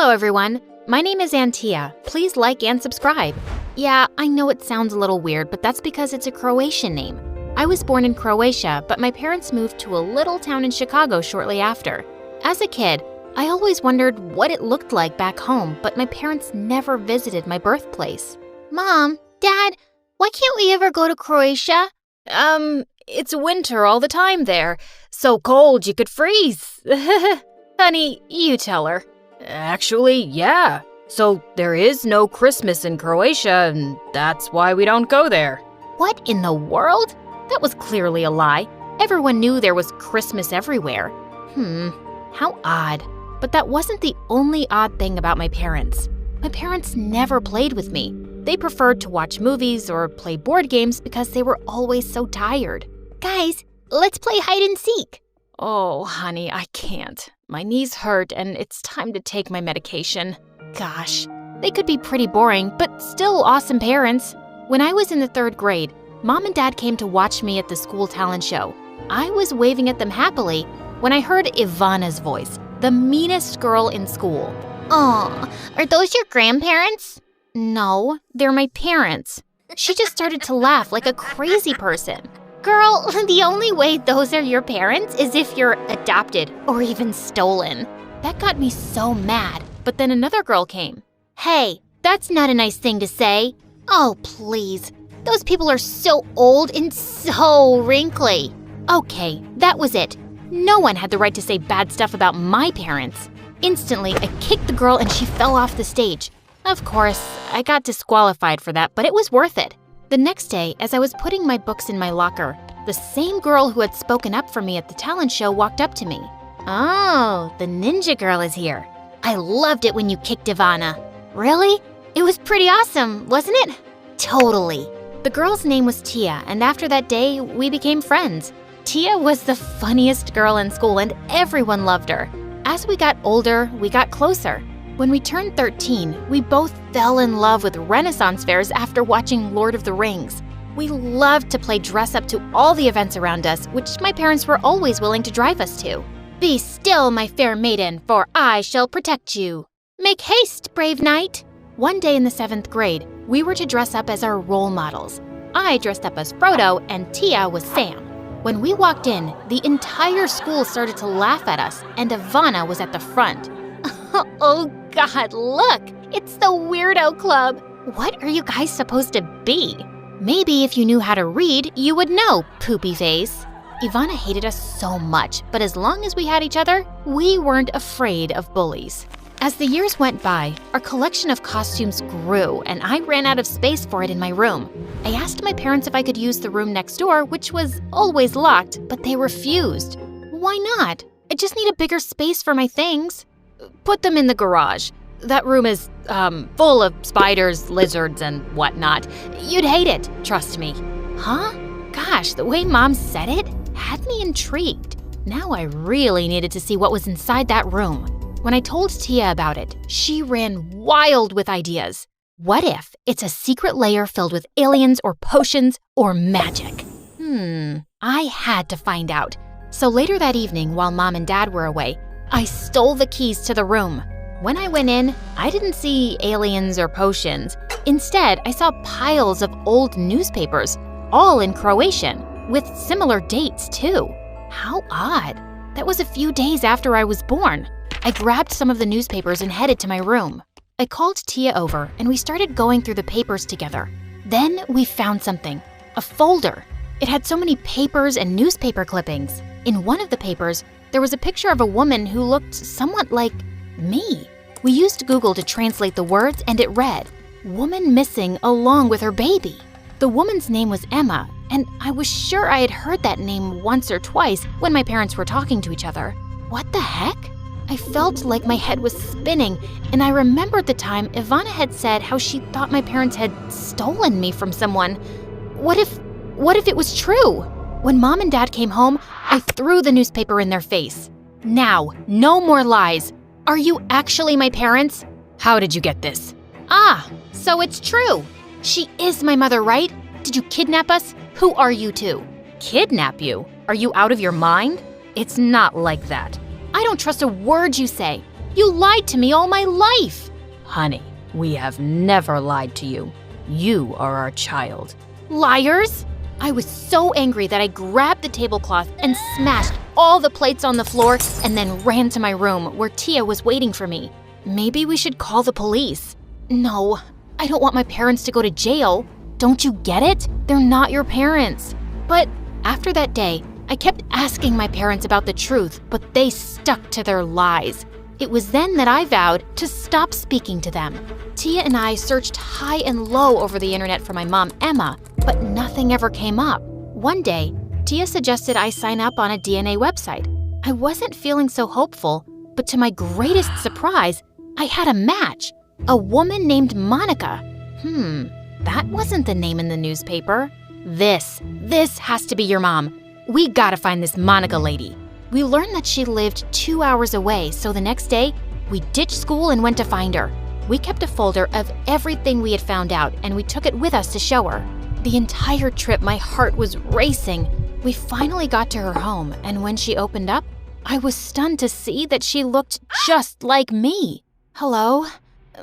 Hello everyone, my name is Antia. Please like and subscribe. Yeah, I know it sounds a little weird, but that's because it's a Croatian name. I was born in Croatia, but my parents moved to a little town in Chicago shortly after. As a kid, I always wondered what it looked like back home, but my parents never visited my birthplace. Mom, Dad, why can't we ever go to Croatia? It's winter all the time there. So cold you could freeze. Honey, you tell her. Actually, yeah. So there is no Christmas in Croatia, and that's why we don't go there. What in the world? That was clearly a lie. Everyone knew there was Christmas everywhere. How odd. But that wasn't the only odd thing about my parents. My parents never played with me. They preferred to watch movies or play board games because they were always so tired. Guys, let's play hide and seek. Oh, honey, I can't. My knees hurt and it's time to take my medication. Gosh, they could be pretty boring, but still awesome parents. When I was in the 3rd grade, Mom and Dad came to watch me at the school talent show. I was waving at them happily when I heard Ivana's voice, the meanest girl in school. Aw, are those your grandparents? No, they're my parents. She just started to laugh like a crazy person. Girl, the only way those are your parents is if you're adopted or even stolen. That got me so mad, but then another girl came. Hey, that's not a nice thing to say. Oh, please. Those people are so old and so wrinkly. Okay, that was it. No one had the right to say bad stuff about my parents. Instantly, I kicked the girl and she fell off the stage. Of course, I got disqualified for that, but it was worth it. The next day, as I was putting my books in my locker, the same girl who had spoken up for me at the talent show walked up to me. Oh, the ninja girl is here. I loved it when you kicked Ivana. Really? It was pretty awesome, wasn't it? Totally. The girl's name was Tia, and after that day, we became friends. Tia was the funniest girl in school, and everyone loved her. As we got older, we got closer. When we turned 13, we both fell in love with Renaissance fairs after watching Lord of the Rings. We loved to play dress-up to all the events around us, which my parents were always willing to drive us to. Be still, my fair maiden, for I shall protect you. Make haste, brave knight. One day in the 7th grade, we were to dress up as our role models. I dressed up as Frodo and Tia was Sam. When we walked in, the entire school started to laugh at us, and Ivana was at the front. Oh God, look! It's the Weirdo Club! What are you guys supposed to be? Maybe if you knew how to read, you would know, poopy face. Ivana hated us so much, but as long as we had each other, we weren't afraid of bullies. As the years went by, our collection of costumes grew, and I ran out of space for it in my room. I asked my parents if I could use the room next door, which was always locked, but they refused. Why not? I just need a bigger space for my things. Put them in the garage. That room is, full of spiders, lizards, and whatnot. You'd hate it, trust me. Huh? Gosh, the way Mom said it had me intrigued. Now I really needed to see what was inside that room. When I told Tia about it, she ran wild with ideas. What if it's a secret lair filled with aliens or potions or magic? I had to find out. So later that evening, while Mom and Dad were away, I stole the keys to the room. When I went in, I didn't see aliens or potions. Instead, I saw piles of old newspapers, all in Croatian, with similar dates too. How odd. That was a few days after I was born. I grabbed some of the newspapers and headed to my room. I called Tia over and we started going through the papers together. Then we found something, a folder. It had so many papers and newspaper clippings. In one of the papers, there was a picture of a woman who looked somewhat like me. We used Google to translate the words and it read, "Woman missing along with her baby." The woman's name was Emma, and I was sure I had heard that name once or twice when my parents were talking to each other. What the heck? I felt like my head was spinning, and I remembered the time Ivana had said how she thought my parents had stolen me from someone. What if it was true? When Mom and Dad came home, I threw the newspaper in their face. Now, no more lies. Are you actually my parents? How did you get this? Ah, so it's true. She is my mother, right? Did you kidnap us? Who are you two? Kidnap you? Are you out of your mind? It's not like that. I don't trust a word you say. You lied to me all my life. Honey, we have never lied to you. You are our child. Liars! I was so angry that I grabbed the tablecloth and smashed all the plates on the floor and then ran to my room where Tia was waiting for me. Maybe we should call the police. No, I don't want my parents to go to jail. Don't you get it? They're not your parents. But after that day, I kept asking my parents about the truth, but they stuck to their lies. It was then that I vowed to stop speaking to them. Tia and I searched high and low over the internet for my mom, Emma, but nothing ever came up. One day, Tia suggested I sign up on a DNA website. I wasn't feeling so hopeful, but to my greatest surprise, I had a match. A woman named Monica. That wasn't the name in the newspaper. This has to be your mom. We gotta find this Monica lady. We learned that she lived 2 hours away, so the next day, we ditched school and went to find her. We kept a folder of everything we had found out, and we took it with us to show her. The entire trip, my heart was racing. We finally got to her home, and when she opened up, I was stunned to see that she looked just like me. Hello?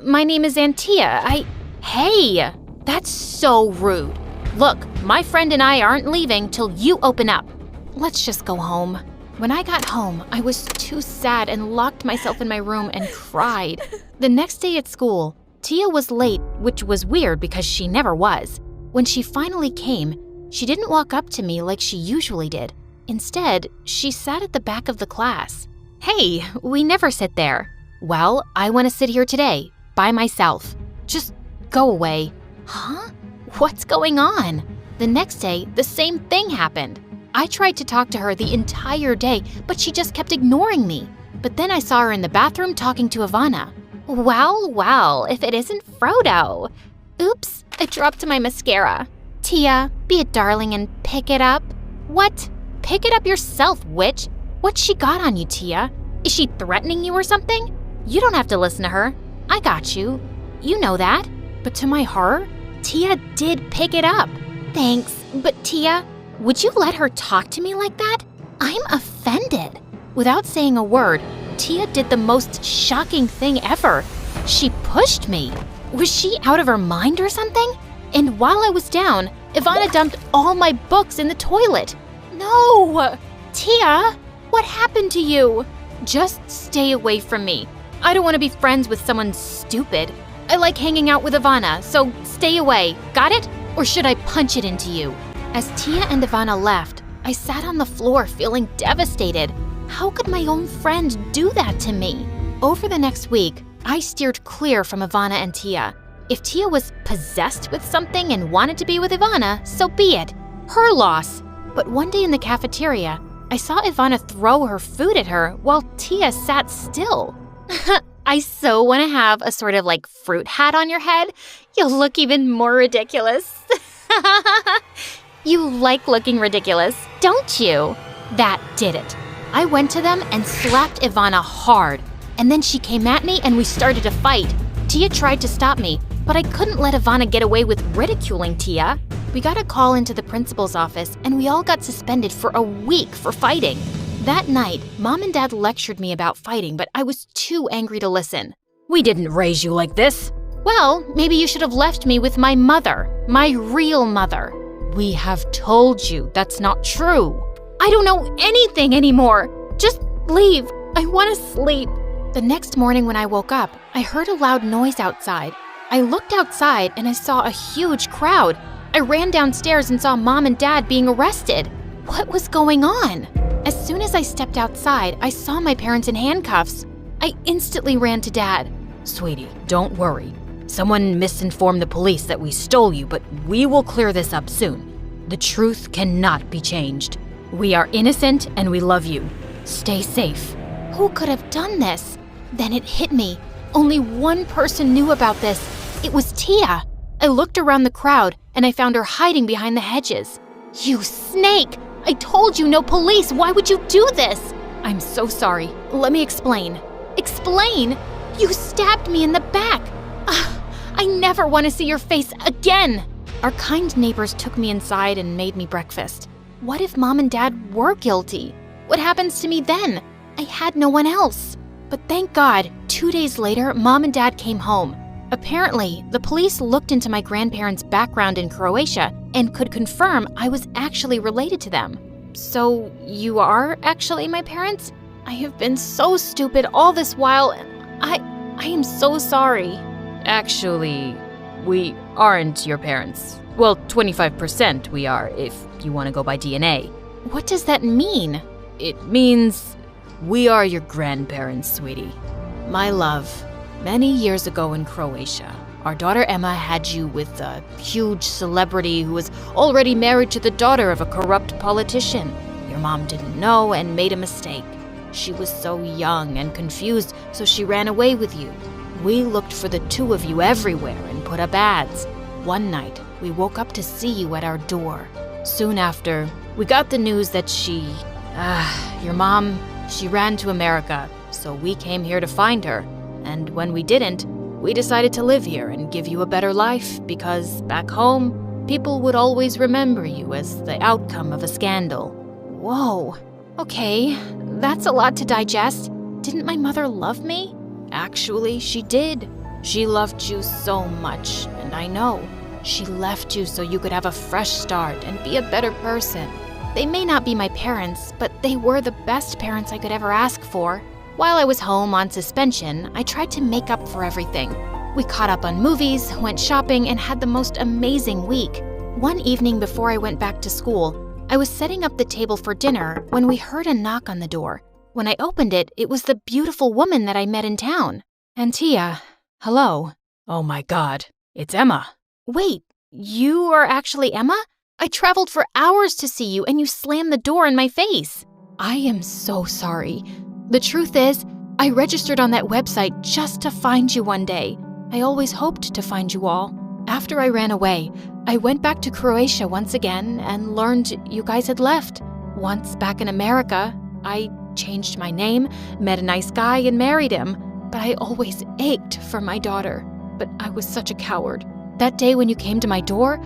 My name is Tia. Hey! That's so rude. Look, my friend and I aren't leaving till you open up. Let's just go home. When I got home, I was too sad and locked myself in my room and cried. The next day at school, Tia was late, which was weird because she never was. When she finally came, she didn't walk up to me like she usually did. Instead, she sat at the back of the class. Hey, we never sit there. Well, I want to sit here today, by myself. Just go away. Huh? What's going on? The next day, the same thing happened. I tried to talk to her the entire day, but she just kept ignoring me. But then I saw her in the bathroom talking to Ivana. Well, if it isn't Frodo. Oops, I dropped my mascara. Tia, be a darling and pick it up. What? Pick it up yourself, witch. What's she got on you, Tia? Is she threatening you or something? You don't have to listen to her. I got you. You know that. But to my horror, Tia did pick it up. Thanks, but Tia, would you let her talk to me like that? I'm offended. Without saying a word, Tia did the most shocking thing ever. She pushed me. Was she out of her mind or something? And while I was down, Ivana dumped all my books in the toilet. No! Tia, what happened to you? Just stay away from me. I don't want to be friends with someone stupid. I like hanging out with Ivana, so stay away. Got it? Or should I punch it into you? As Tia and Ivana left, I sat on the floor feeling devastated. How could my own friend do that to me? Over the next week, I steered clear from Ivana and Tia. If Tia was possessed with something and wanted to be with Ivana, so be it. Her loss. But one day in the cafeteria, I saw Ivana throw her food at her while Tia sat still. I so want to have a sort of like fruit hat on your head. You'll look even more ridiculous. You like looking ridiculous, don't you? That did it. I went to them and slapped Ivana hard. And then she came at me and we started to fight. Tia tried to stop me, but I couldn't let Ivana get away with ridiculing Tia. We got a call into the principal's office and we all got suspended for a week for fighting. That night, Mom and Dad lectured me about fighting, but I was too angry to listen. We didn't raise you like this. Well, maybe you should have left me with my mother, my real mother. We have told you that's not true. I don't know anything anymore. Just leave. I want to sleep. The next morning when I woke up, I heard a loud noise outside. I looked outside and I saw a huge crowd. I ran downstairs and saw Mom and Dad being arrested. What was going on? As soon as I stepped outside, I saw my parents in handcuffs. I instantly ran to Dad. Sweetie, don't worry. Someone misinformed the police that we stole you, but we will clear this up soon. The truth cannot be changed. We are innocent and we love you. Stay safe. Who could have done this? Then it hit me. Only one person knew about this. It was Tia. I looked around the crowd and I found her hiding behind the hedges. You snake! I told you no police. Why would you do this? I'm so sorry. Let me explain. Explain? You stabbed me in the back. I never want to see your face again. Our kind neighbors took me inside and made me breakfast. What if Mom and Dad were guilty? What happens to me then? I had no one else. But thank God, 2 days later, Mom and Dad came home. Apparently, the police looked into my grandparents' background in Croatia and could confirm I was actually related to them. So, you are actually my parents? I have been so stupid all this while, and I am so sorry. Actually, we aren't your parents. Well, 25% we are, if you want to go by DNA. What does that mean? It means we are your grandparents, sweetie. My love, many years ago in Croatia, our daughter Emma had you with a huge celebrity who was already married to the daughter of a corrupt politician. Your mom didn't know and made a mistake. She was so young and confused, so she ran away with you. We looked for the two of you everywhere and put up ads. One night, we woke up to see you at our door. Soon after, we got the news that your mom, she ran to America, so we came here to find her. And when we didn't, we decided to live here and give you a better life because back home, people would always remember you as the outcome of a scandal. Whoa. Okay, that's a lot to digest. Didn't my mother love me? Actually, she did. She loved you so much, and I know. She left you so you could have a fresh start and be a better person. They may not be my parents, but they were the best parents I could ever ask for. While I was home on suspension, I tried to make up for everything. We caught up on movies, went shopping, and had the most amazing week. One evening before I went back to school, I was setting up the table for dinner when we heard a knock on the door. When I opened it, it was the beautiful woman that I met in town. Antia, hello. Oh my God, it's Emma. Wait, you are actually Emma? I traveled for hours to see you and you slammed the door in my face. I am so sorry. The truth is, I registered on that website just to find you one day. I always hoped to find you all. After I ran away, I went back to Croatia once again and learned you guys had left. Once back in America, I changed my name, met a nice guy, and married him. But I always ached for my daughter. But I was such a coward. That day when you came to my door,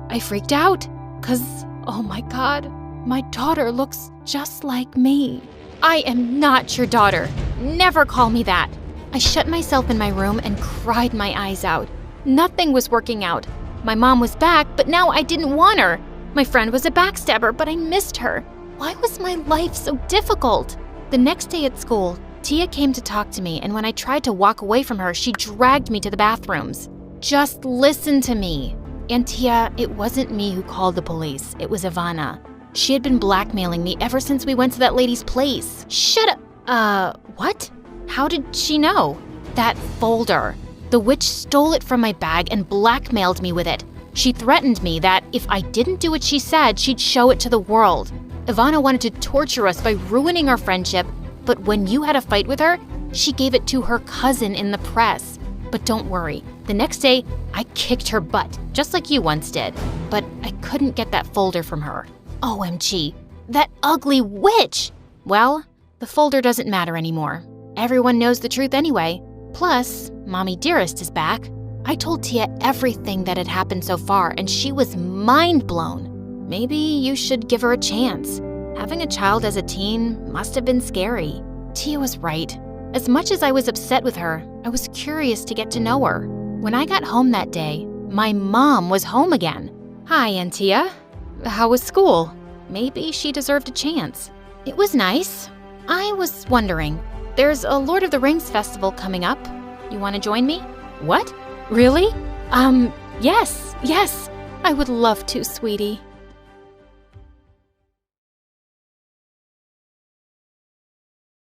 I freaked out. 'Cause, oh my God, my daughter looks just like me. I am not your daughter. Never call me that. I shut myself in my room and cried my eyes out. Nothing was working out. My mom was back, but now I didn't want her. My friend was a backstabber, but I missed her. Why was my life so difficult? The next day at school, Tia came to talk to me, and when I tried to walk away from her, she dragged me to the bathrooms. Just listen to me. And Tia, it wasn't me who called the police. It was Ivana. She had been blackmailing me ever since we went to that lady's place. Shut up. What? How did she know? That folder. The witch stole it from my bag and blackmailed me with it. She threatened me that if I didn't do what she said, she'd show it to the world. Ivana wanted to torture us by ruining our friendship, but when you had a fight with her, she gave it to her cousin in the press. But don't worry, the next day, I kicked her butt, just like you once did. But I couldn't get that folder from her. OMG, that ugly witch! Well, the folder doesn't matter anymore. Everyone knows the truth anyway. Plus, Mommy Dearest is back. I told Tia everything that had happened so far, and she was mind blown. Maybe you should give her a chance. Having a child as a teen must have been scary. Tia was right. As much as I was upset with her, I was curious to get to know her. When I got home that day, my mom was home again. Hi, Antia. How was school? Maybe she deserved a chance. It was nice. I was wondering, there's a Lord of the Rings festival coming up. You want to join me? What? Really? Yes. I would love to, sweetie.